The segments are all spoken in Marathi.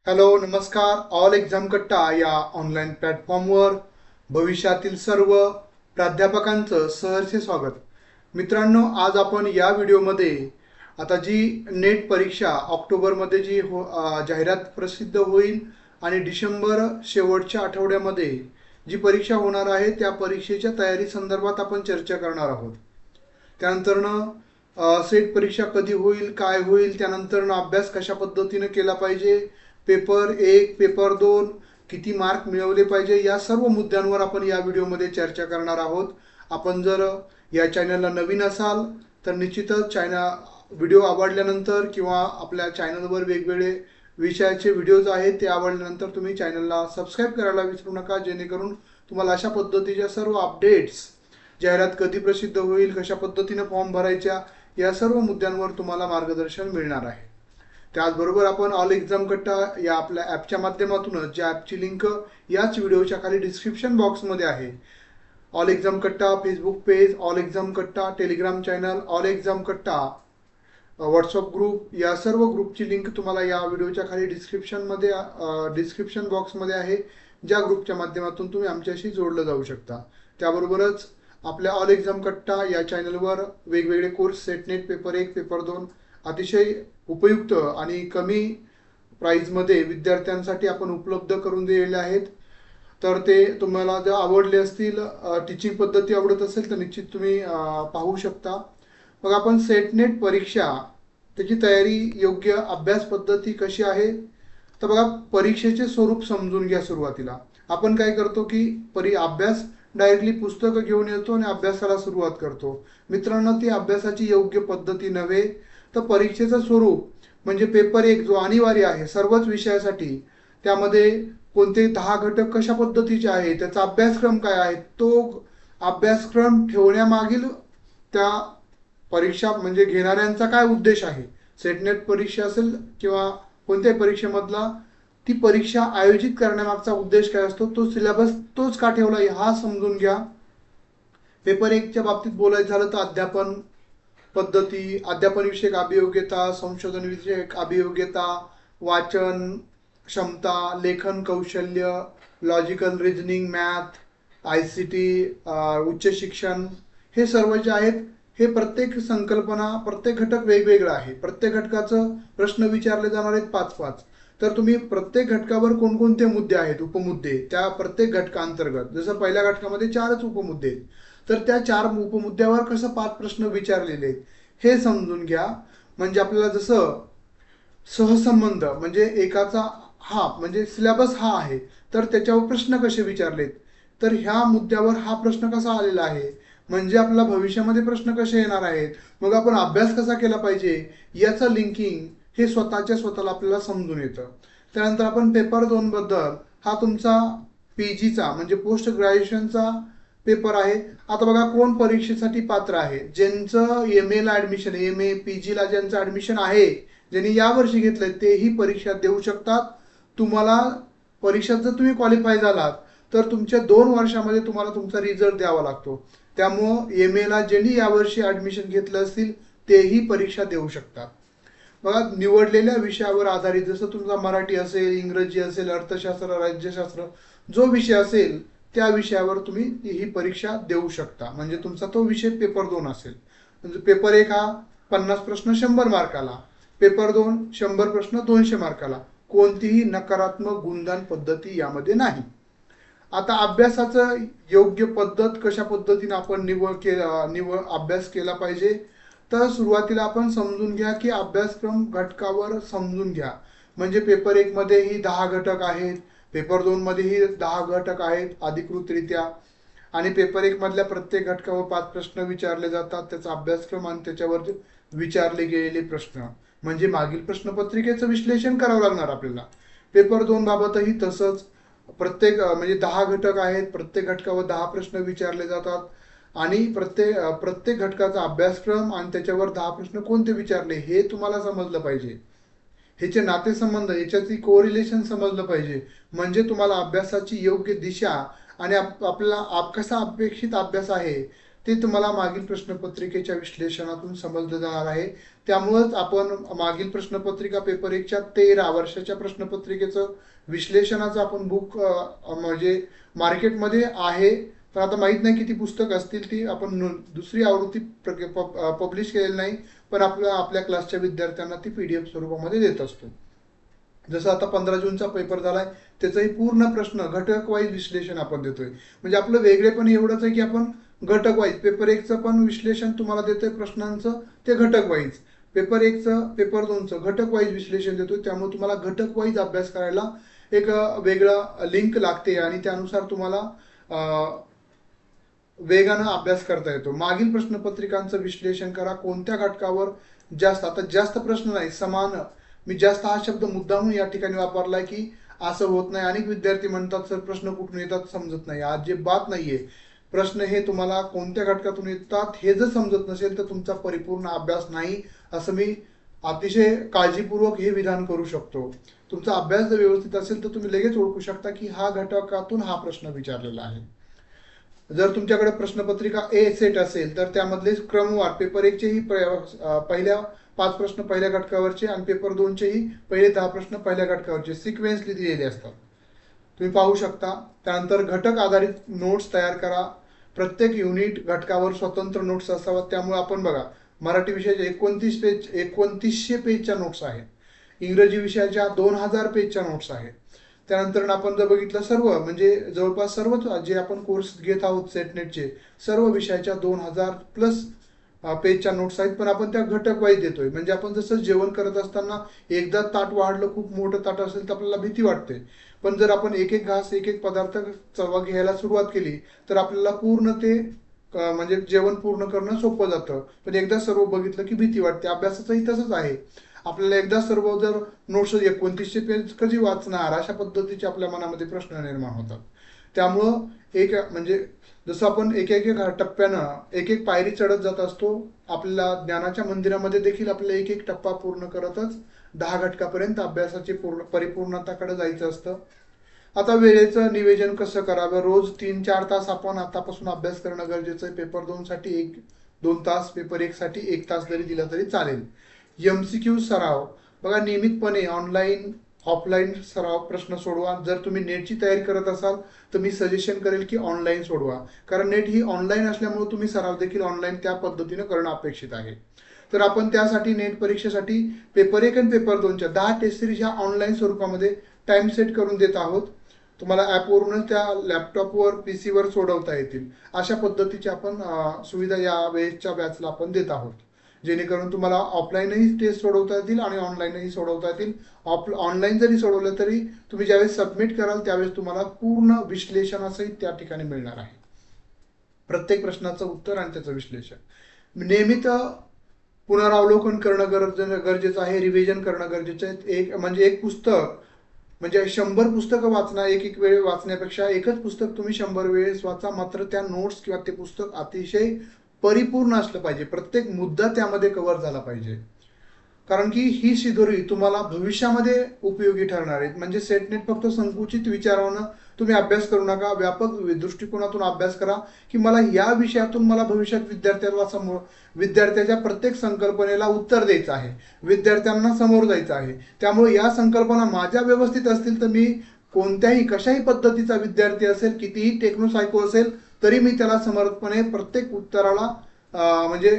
हॅलो नमस्कार. ऑल एक्झाम कट्टा या ऑनलाईन प्लॅटफॉर्मवर भविष्यातील सर्व प्राध्यापकांचं सहर्ष स्वागत. मित्रांनो, आज आपण या व्हिडिओमध्ये आता जी नेट परीक्षा ऑक्टोबरमध्ये जाहिरात प्रसिद्ध होईल आणि डिसेंबर शेवटच्या आठवड्यामध्ये जी परीक्षा होणार आहे त्या परीक्षेच्या तयारी संदर्भात आपण चर्चा करणार आहोत. त्यानंतरनं सेट परीक्षा कधी होईल, काय होईल, त्यानंतरनं अभ्यास कशा पद्धतीने केला पाहिजे, पेपर 1 पेपर 2 किती मार्क मिळवले पाहिजे, या सर्व मुद्द्यांवर आपण या व्हिडिओमध्ये चर्चा करणार आहोत. आपण जर या चॅनलला नवीन असाल तर निश्चितच व्हिडिओ आवडल्यानंतर किंवा आपल्या चॅनलवर वेगवेगळे विषयाचे व्हिडिओज आहेत ते आवडल्यानंतर तुम्ही चॅनलला सबस्क्राईब करायला विसरू नका, जेणेकरून तुम्हाला अशा पद्धतीच्या सर्व अपडेट्स, जाहिरात कधी प्रसिद्ध होईल, कशा पद्धतीने फॉर्म भरायच्या, या सर्व मुद्द्यांवर तुम्हाला मार्गदर्शन मिळणार आहे. त्याचबरोबर आपण ऑल एक्झाम कट्टा या आपल्या ॲपच्या माध्यमातूनच, ज्या ॲपची लिंक याच व्हिडिओच्या खाली डिस्क्रिप्शन बॉक्समध्ये आहे, ऑल एक्झाम कट्टा फेसबुक पेज, ऑल एक्झाम कट्टा टेलिग्राम चॅनल, ऑल एक्झाम कट्टा व्हॉट्सअप ग्रुप, या सर्व ग्रुपची लिंक तुम्हाला या व्हिडिओच्या खाली डिस्क्रिप्शन बॉक्समध्ये आहे, ज्या ग्रुपच्या माध्यमातून तुम्ही आमच्याशी जोडलं जाऊ शकता. त्याबरोबरच आपल्या ऑल एक्झाम कट्टा या चॅनलवर वेगवेगळे कोर्स, सेटनेट पेपर 1 पेपर 2 अतिशय उपयुक्त आणि कमी प्राईजमध्ये विद्यार्थ्यांसाठी आपण उपलब्ध करून दिलेले आहेत. तर ते तुम्हाला जर आवडले असतील, टीचिंग पद्धती आवडत असेल तर निश्चित तुम्ही पाहू शकता. मग आपण सेटनेट परीक्षा, त्याची तयारी, योग्य अभ्यास पद्धती कशी आहे, तर बघा, परीक्षेचे स्वरूप समजून घ्या. सुरुवातीला आपण काय करतो की अभ्यास डायरेक्टली पुस्तकं घेऊन येतो आणि अभ्यासाला सुरुवात करतो. मित्रांनो, ती अभ्यासाची योग्य पद्धती नव्हे. तर परीक्षेचं स्वरूप म्हणजे पेपर 1 जो अनिवार्य आहे सर्वच विषयासाठी, त्यामध्ये कोणते 10 घटक कशा पद्धतीचे आहे, त्याचा अभ्यासक्रम काय आहे, तो अभ्यासक्रम ठेवण्यामागील त्या परीक्षा म्हणजे घेणाऱ्यांचा काय उद्देश आहे, सेटनेट परीक्षा असेल किंवा कोणत्याही परीक्षेमधला, ती परीक्षा आयोजित करण्यामागचा उद्देश काय असतो, तो सिलेबस तोच का ठेवला हा समजून घ्या. पेपर 1च्या बाबतीत बोलायचं झालं तर अध्यापन पद्धती, अध्यापन विषयक अभियोग्यता, संशोधन विषयक अभियोग्यता, वाचन क्षमता, लेखन कौशल्य, लॉजिकल रिझनिंग, मॅथ, ICT, उच्च शिक्षण, हे सर्व जे आहेत, हे प्रत्येक संकल्पना, प्रत्येक घटक वेगवेगळा आहे. प्रत्येक घटकाचं प्रश्न विचारले जाणार आहेत 5-5. तर तुम्ही प्रत्येक घटकावर कोणकोणते मुद्दे आहेत, उपमुद्दे, त्या प्रत्येक घटकांतर्गत, जसं पहिल्या घटकामध्ये 4च उपमुद्दे आहेत, तर त्या 4 उपमुद्द्यावर कसं 5 प्रश्न विचारलेले आहेत हे समजून घ्या. म्हणजे आपल्याला जसं सहसंबंध म्हणजे एकाचा म्हणजे सिलेबस हा आहे, तर त्याच्यावर प्रश्न कसे विचारलेत, तर ह्या मुद्द्यावर हा प्रश्न कसा आलेला आहे, म्हणजे आपल्याला भविष्यामध्ये प्रश्न कसे येणार आहेत, मग आपण अभ्यास कसा केला पाहिजे, याचं लिंकिंग हे स्वतःला आपल्याला समजून येतं. त्यानंतर आपण पेपर 2 बद्दल, हा तुमचा PGचा म्हणजे पोस्ट ग्रॅज्युएशनचा पेपर आहे. आता बघा, कोण परीक्षेसाठी पात्र आहे, ज्यांचं MA ला ॲडमिशन, MA PG ला ज्यांचं ॲडमिशन आहे, ज्यांनी यावर्षी घेतलंय, तेही परीक्षा देऊ शकतात. तुम्हाला परीक्षेत जर तुम्ही क्वालिफाय झालात तर तुमच्या 2 वर्षामध्ये तुम्हाला तुमचा रिझल्ट द्यावा लागतो. त्यामुळं MA ला ज्यांनी यावर्षी ॲडमिशन घेतलं असतील तेही परीक्षा देऊ शकतात. बघा, निवडलेल्या विषयावर आधारित, जसं तुमचा मराठी असेल, इंग्रजी असेल, अर्थशास्त्र, राज्यशास्त्र, जो विषय असेल त्या विषयावर तुम्ही ही परीक्षा देऊ शकता. म्हणजे तुमचा तो विषय पेपर 2 असेल. म्हणजे पेपर 1 हा 50 प्रश्न 100 मार्काला, पेपर 2 100 प्रश्न 200 मार्काला. कोणतीही नकारात्मक गुणदान पद्धती यामध्ये नाही. आता अभ्यासाचं योग्य पद्धत, कशा पद्धतीने आपण अभ्यास केला पाहिजे, तर सुरुवातीला आपण समजून घ्या की अभ्यासक्रम घटकावर समजून घ्या. म्हणजे पेपर 1 मध्येही 10 घटक आहेत, पेपर 2 मध्येही 10 घटक आहेत अधिकृतरित्या, आणि पेपर 1 मधल्या प्रत्येक घटकावर 5 प्रश्न विचारले जातात, त्याचा अभ्यासक्रम आणि त्याच्यावर विचारले गेलेले प्रश्न, म्हणजे मागील प्रश्नपत्रिकेचं विश्लेषण करावं लागणार आपल्याला. पेपर 2 बाबतही तसंच, म्हणजे 10 घटक आहेत, प्रत्येक घटकावर 10 प्रश्न विचारले जातात, आणि प्रत्येक घटकाचा अभ्यासक्रम आणि त्याच्यावर 10 प्रश्न कोणते विचारले हे तुम्हाला समजलं पाहिजे. ह्याचे नातेसंबंध, याच्याची कोरिलेशन समजलं पाहिजे. म्हणजे तुम्हाला अभ्यासाची योग्य दिशा आणि आपल्याला कसा अपेक्षित अभ्यास आहे ते तुम्हाला मागील प्रश्नपत्रिकेच्या विश्लेषणातून समजलं जाणार आहे. त्यामुळेच आपण मागील प्रश्नपत्रिका पेपर 1च्या 13 वर्षाच्या प्रश्नपत्रिकेचं विश्लेषणाचं आपण बुक म्हणजे मार्केटमध्ये आहे, पण आता माहित नाही किती पुस्तक असतील. ती आपण दुसरी आवृत्ती पब्लिश केलेली नाही, पण आपल्या क्लासच्या विद्यार्थ्यांना ती PDF स्वरूपामध्ये देत असतो. जसं आता 15 जूनचा पेपर झालाय, त्याचंही पूर्ण प्रश्न घटक वाईज विश्लेषण आपण देतोय. म्हणजे आपलं वेगळेपण एवढंच आहे की आपण घटक वाईज पेपर 1चं पण विश्लेषण तुम्हाला देतोय प्रश्नांचं, ते घटक वाईज. पेपर 1चं पेपर 2चं घटक वाईज विश्लेषण देतोय. त्यामुळे तुम्हाला घटक वाईज अभ्यास करायला एक वेगळं लिंक लागते आणि त्यानुसार तुम्हाला वेगानं अभ्यास करता येतो. मागील प्रश्नपत्रिकांचं विश्लेषण करा. कोणत्या घटकावर जास्त, आता जास्त प्रश्न नाही, समान. मी जास्त हा शब्द मुद्दामून या ठिकाणी वापरलाय की असं होत नाही. अनेक विद्यार्थी म्हणतात सर प्रश्न कुठून येतात समजत नाही. अजिबात नाहीये. प्रश्न हे तुम्हाला कोणत्या घटकातून येतात हे जर समजत नसेल तर तुमचा परिपूर्ण अभ्यास नाही, असं मी अतिशय काळजीपूर्वक हे विधान करू शकतो. तुमचा अभ्यास जर व्यवस्थित असेल तर तुम्ही लगेच ओळखू शकता की हा घटकातून हा प्रश्न विचारलेला आहे. जर तुमच्याकडे प्रश्नपत्रिका ए सेट असेल तर त्यामधले क्रमवार पेपर 1चेही पहिल्या 5 प्रश्न पहिल्या घटकावरचे आणि पेपर 2चेही पहिले 10 प्रश्न पहिल्या घटकावरचे सिक्वेन्सली दिलेले असतात, तुम्ही पाहू शकता. त्यानंतर घटक आधारित नोट्स तयार करा. प्रत्येक युनिट घटकावर स्वतंत्र नोट्स असाव्यात. त्यामुळे आपण बघा, मराठी विषयाच्या 2900 पेजच्या नोट्स आहेत. इंग्रजी विषयाच्या 2000 पेजच्या नोट्स आहेत. त्यानंतर आपण जर बघितलं सर्व म्हणजे जवळपास सर्वच जे आपण कोर्स घेत आहोत सेटनेटचे सर्व विषयाच्या 2000+ पेजच्या नोट्स आहेत. पण आपण त्या घटक वाईज देतोय. म्हणजे आपण जसं जेवण करत असताना एकदा ताट वाढलं, खूप मोठं ताट असेल तर आपल्याला भीती वाटते. पण जर आपण एक एक घास एक एक पदार्थ चवा घ्यायला सुरुवात केली तर आपल्याला पूर्ण ते म्हणजे जेवण पूर्ण करणं सोपं जातं. पण एकदा सर्व बघितलं की भीती वाटते. अभ्यासाचंही तसंच आहे. आपल्याला एकदा सर्व जर नोट्स 2900 पेज कधी वाचणार अशा पद्धतीचे आपल्या मनामध्ये प्रश्न निर्माण होतात. त्यामुळं एक म्हणजे जसं आपण एक एक टप्प्यानं एक एक पायरी चढत जात असतो, आपल्याला ज्ञानाच्या मंदिरामध्ये देखील आपल्याला एक एक टप्पा पूर्ण करतच 10 घटकापर्यंत अभ्यासाची परिपूर्णताकडे जायचं असतं. आता वेळेचं नियोजन कसं करावं. रोज 3-4 तास आपण आतापासून अभ्यास करणं गरजेचं आहे. पेपर 2साठी 1-2 तास, पेपर 1साठी 1 तास जरी दिला तरी चालेल. MCQ सराव बघा, नियमितपणे ऑनलाईन ऑफलाईन सराव प्रश्न सोडवा. जर तुम्ही नेटची तयारी करत असाल तर मी सजेशन करेल की ऑनलाईन सोडवा, कारण नेट ही ऑनलाईन असल्यामुळे तुम्ही सराव देखील ऑनलाईन त्या पद्धतीने करणं अपेक्षित आहे. तर आपण त्यासाठी नेट परीक्षेसाठी पेपर 1 आणि पेपर 2च्या 10 टेस्ट सिरीज ह्या ऑनलाईन स्वरूपामध्ये टाइम सेट करून देत आहोत. तुम्हाला ॲपवरूनच त्या लॅपटॉपवर PC वर सोडवता येतील. अशा पद्धतीची आपण सुविधा या वेळेसच्या बॅचला आपण देत आहोत, जेणेकरून तुम्हाला ऑफलाईनही टेस्ट सोडवता येतील आणि ऑनलाईनही सोडवता येतील. ऑनलाईन जरी सोडवलं तरी तुम्ही ज्यावेळेस सबमिट कराल त्यावेळेस तुम्हाला पूर्ण विश्लेषणासहित त्या ठिकाणी मिळणार आहे. प्रत्येक प्रश्नाचं उत्तर आणि त्याचं विश्लेषण. नियमित पुनरावलोकन करणं गरजेचं आहे. रिव्हिजन करणं गरजेचं आहे. एक पुस्तक म्हणजे 100 पुस्तकं वाचणं एक वेळ वाचण्यापेक्षा एकच पुस्तक तुम्ही 100 वेळेस वाचा. मात्र त्या नोट्स किंवा ते पुस्तक अतिशय परिपूर्ण असलं पाहिजे. प्रत्येक मुद्दा त्यामध्ये कव्हर झाला पाहिजे, कारण की ही शिदोरी तुम्हाला भविष्यामध्ये उपयोगी ठरणार आहेत. म्हणजे सेटनेट फक्त संकुचित विचारानं तुम्ही अभ्यास करू नका. व्यापक दृष्टिकोनातून अभ्यास करा की मला या विषयातून मला भविष्यात विद्यार्थ्याच्या प्रत्येक संकल्पनेला उत्तर द्यायचं आहे, विद्यार्थ्यांना समोर जायचं आहे. त्यामुळे या संकल्पना माझ्या व्यवस्थित असतील तर मी कोणत्याही कशाही पद्धतीचा विद्यार्थी असेल, कितीही टेक्नोसायको असेल तरी मी त्याला समर्थपणे प्रत्येक उत्तराला म्हणजे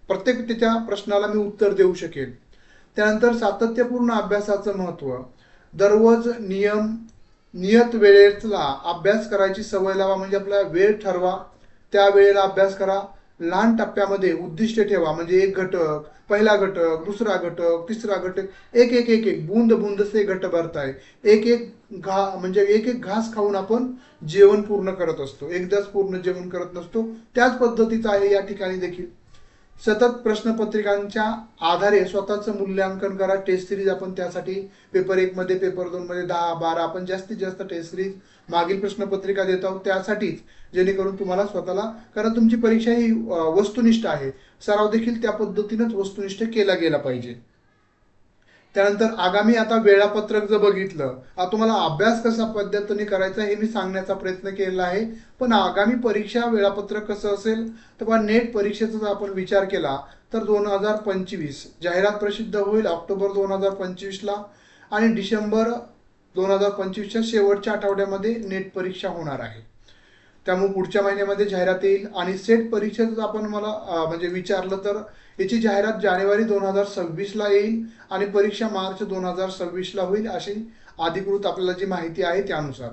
प्रत्येक त्याच्या प्रश्नाला मी उत्तर देऊ शकेल. त्यानंतर सातत्यपूर्ण अभ्यासाचं महत्त्व. दररोज नियत वेळेला अभ्यास करायची सवय लावा. म्हणजे आपला वेळ ठरवा, त्या वेळेला अभ्यास करा. लहान टप्प्यामध्ये उद्दिष्ट ठेवा. म्हणजे एक घटक, पहिला घटक, दुसरा घटक, तिसरा घटक, एक एक एक एक बूंद बूंद से घट भरताय. एक एक घास खाऊन आपण जेवण पूर्ण करत असतो, एकदाच पूर्ण जेवण करत नसतो. त्याच पद्धतीचं आहे या ठिकाणी देखील. सतत प्रश्नपत्रिकांच्या आधारे स्वतःचं मूल्यांकन करा. टेस्ट सिरीज आपण त्यासाठी पेपर 1 मध्ये पेपर 2 मध्ये 10-12 आपण जास्तीत जास्त टेस्ट सिरीज मागील प्रश्नपत्रिका देत आहोत त्यासाठीच, जेणेकरून तुम्हाला स्वतःला, कारण तुमची परीक्षा ही वस्तुनिष्ठ आहे, सराव देखील त्या पद्धतीनेच वस्तुनिष्ठ केला गेला पाहिजे. त्यानंतर आगामी आता वेळापत्रक जर बघितलं, तुम्हाला अभ्यास कशा पद्धतीने करायचा हे मी सांगण्याचा प्रयत्न केलेला आहे. पण आगामी परीक्षा वेळापत्रक कसं असेल, तर बघा नेट परीक्षेचा जर आपण विचार केला तर 2025 जाहिरात प्रसिद्ध होईल ऑक्टोबर 2025ला आणि डिसेंबर 2025च्या शेवटच्या आठवड्यामध्ये नेट परीक्षा होणार आहे. त्यामुळे पुढच्या महिन्यामध्ये जाहिरात येईल आणि सेट परीक्षेचं आपण मला म्हणजे विचारलं तर याची जाहिरात जानेवारी 2026ला येईल आणि परीक्षा मार्च 2026ला होईल अशी अधिकृत आपल्याला जी माहिती आहे त्यानुसार.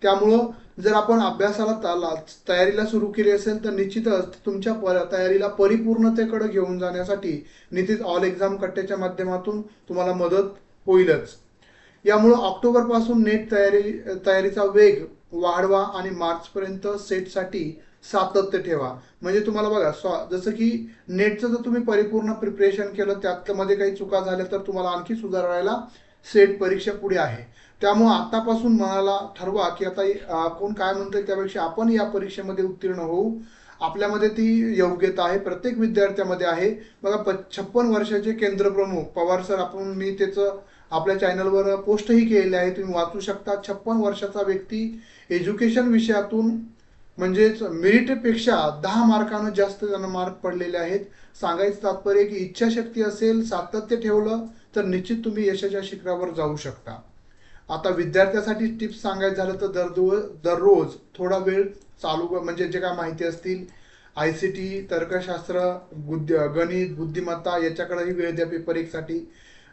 त्यामुळं जर आपण अभ्यासाला तयारीला सुरू केली असेल तर निश्चितच तुमच्या तयारीला परिपूर्णतेकडे घेऊन जाण्यासाठी निश्चित ऑल एक्झाम कट्ट्याच्या माध्यमातून तुम्हाला मदत होईलच. यामुळं ऑक्टोबरपासून नेट तयारीचा वेग वाढवा आणि मार्चपर्यंत सेटसाठी सातत्य ठेवा. म्हणजे तुम्हाला बघा जसं की नेटचं जर तुम्ही परिपूर्ण प्रिपरेशन केलं त्यामध्ये काही चुका झाल्या तर तुम्हाला आणखी सुधारायला सेट परीक्षा पुढे आहे. त्यामुळे आतापासून मनाला ठरवा की आता कोण काय म्हणतंय त्यापेक्षा आपण या परीक्षेमध्ये उत्तीर्ण होऊ. आपल्यामध्ये ती योग्यता आहे, प्रत्येक विद्यार्थ्यामध्ये आहे. बघा 56 वर्षाचे केंद्रप्रमुख पवार सर, मी त्याचं आपल्या चॅनलवर पोस्टही केलेले आहे, तुम्ही वाचू शकता. 56 वर्षाचा व्यक्ती एज्युकेशन विषयातून म्हणजेच मेरिटपेक्षा 10 मार्कानं जास्त त्यांना मार्क पडलेले आहेत. सांगायचं तात्पर्य की इच्छाशक्ती असेल, सातत्य ठेवलं तर निश्चित तुम्ही यशाच्या शिखरावर जाऊ शकता. आता विद्यार्थ्यासाठी टिप्स सांगायचं झालं तर दररोज थोडा वेळ चालू म्हणजे जे काय माहिती असतील ICT, तर्कशास्त्र, गणित, बुद्धिमत्ता याच्याकडेही वेळ द्या. पेपर 1साठी.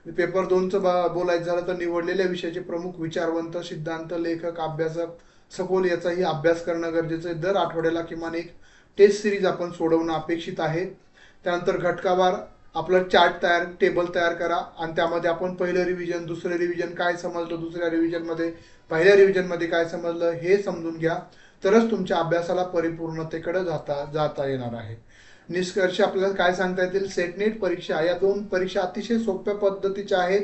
पेपर 2चं बोलायचं झालं तर निवडलेल्या विषयाचे प्रमुख विचारवंत, सिद्धांत, लेखक, अभ्यासक, सखोल याचाही अभ्यास करणं गरजेचं आहे. दर आठवड्याला किमान एक टेस्ट सिरीज आपण सोडवणं अपेक्षित आहे. त्यानंतर घटकावार आपलं टेबल तयार करा आणि त्यामध्ये आपण पहिलं रिव्हिजन, दुसरं रिव्हिजन काय समजलं, दुसऱ्या रिव्हिजनमध्ये, पहिल्या रिव्हिजनमध्ये काय समजलं हे समजून घ्या. तरच तुमच्या अभ्यासाला परिपूर्णतेकडे जाता येणार आहे. निष्कर्ष आपल्याला काय सांगता येतील, सेट नेट परीक्षा या 2 परीक्षा अतिशय सोप्या पद्धतीच्या आहेत.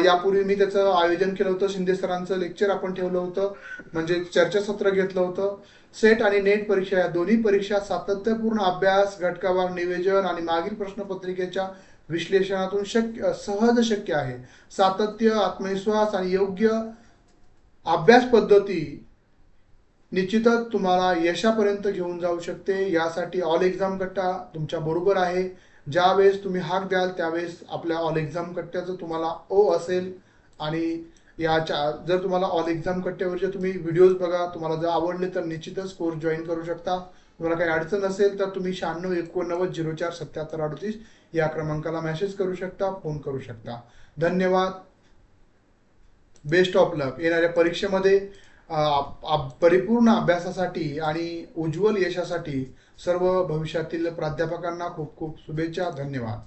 यापूर्वी मी त्याचं आयोजन केलं होतं, शिंदे सरांचं लेक्चर आपण ठेवलं होतं, म्हणजे चर्चासत्र घेतलं होतं. सेट आणि नेट परीक्षा या दोन्ही परीक्षा सातत्यपूर्ण अभ्यास, घटकावार नियोजन आणि मागील प्रश्नपत्रिकेच्या विश्लेषणातून सहज शक्य आहे. सातत्य, आत्मविश्वास आणि योग्य अभ्यास पद्धती निश्चितच तुम्हाला यशापर्यंत घेऊन जाऊ शकते. यासाठी ऑल एक्झाम कट्टा तुमच्या बरोबर आहे. ज्यावेळेस तुम्ही हाक द्याल त्यावेळेस आपल्या ऑल एक्झाम कट्ट्याचं तुम्हाला असेल आणि जर तुम्हाला ऑल एक्झाम कट्ट्यावरचे तुम्ही व्हिडिओज बघा, तुम्हाला जर आवडले तर निश्चितच कोर्स जॉईन करू शकता. तुम्हाला काही अडचण असेल तर तुम्ही 9689047738 या क्रमांकाला मेसेज करू शकता, फोन करू शकता. धन्यवाद. बेस्ट ऑफ लक. येणाऱ्या परीक्षेमध्ये परिपूर्ण अभ्यासासाठी आणि उज्ज्वल यशासाठी सर्व भविष्यातील प्राध्यापकांना खूप खूप शुभेच्छा. धन्यवाद.